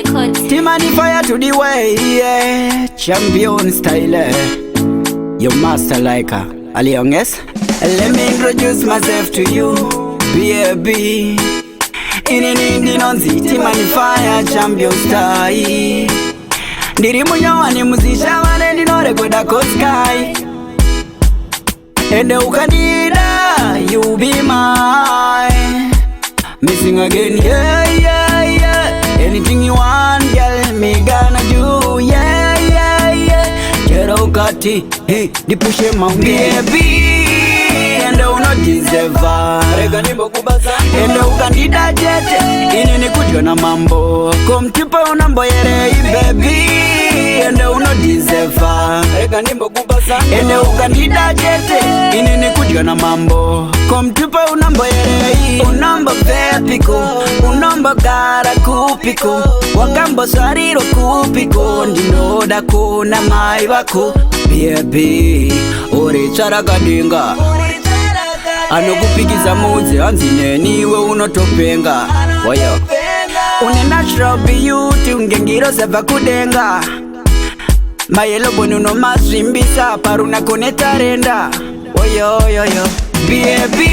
Records. Team and the fire to the way, yeah. Champion style, your master like Ali Youngest. Let me introduce myself to you, baby. In nonzi, team and the fire, champion style. Ndiri munyawani muzisha wane ndino rekoda sky. Ende ukandida, you be mine. Missing again, yeah, yeah, yeah. Anything you want, girl, me gonna do, yeah, yeah, yeah. Jera ukati, hey, di push him out, baby. And I not deserve rega nimbo kubaza. And ukandida jete, ini ni kujona mambo. Kumtupa unomboerei, baby. And I not deserve rega nimbo kubaza. And ukandida jete, ini ni kujona mambo. Kumtupa unomboerei, unomboepiko, unombogara kupiko, wakambo sariro kupiko, ndinoda kuna mai wako, baby. Uri charagadinga anokupigiza mudze anzine niwe unotopenga wayo une natural beauty ungengiro sava kudenga mayelo boni unomasvimbisa paruna kone tarenda wayo yo yo baby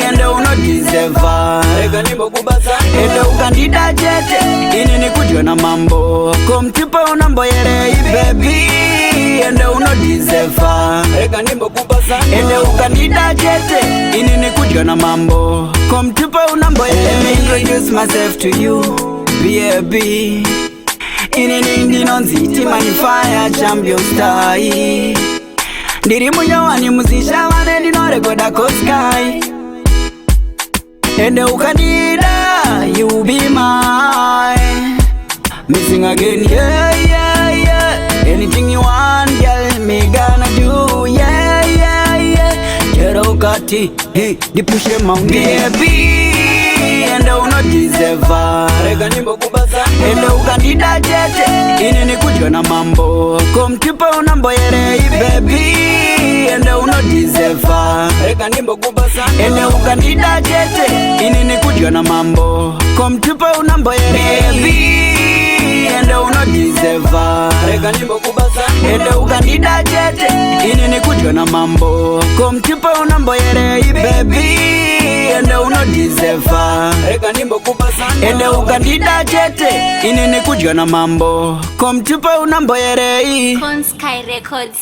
ende unodeserva rega nimbo kubaza ende ukandida jete ini ni kujona mambo kumtupa unomboerei baby ende unodeserva rega nimbo kubaza ende ukandida jete ini ni kujona mambo kumtupa unomboerei. Let me introduce myself to you, baby. Ini nonzi team and fire champion style. Ndiri munyawani muzisha wane ndino rekoda sky. Ende ukandida, you be mine. Missing again, yeah, yeah, yeah. Anything you want, girl, me gonna do, yeah, yeah, yeah. Jera ukati, hey, di push him out, baby. And I not deserve rega nimbo kubaza. Ende ukandida jete, ini ni kujona mambo. Kumtupa unomboerei, baby. Ende unodeserve rega nimbo kubaza. Ende ukandida jete, ini ni kujona mambo. Kumtupa unomboerei, baby. Ende unodeserve rega nimbo kubaza. Ende ukandida jete, ini ni kujona mambo. Kumtupa unomboerei, baby. Ende unodeserve rega nimbo kubaza. Ende ukandida jete, ini ni kujona mambo. Kumtupa unomboerei. Sky Records.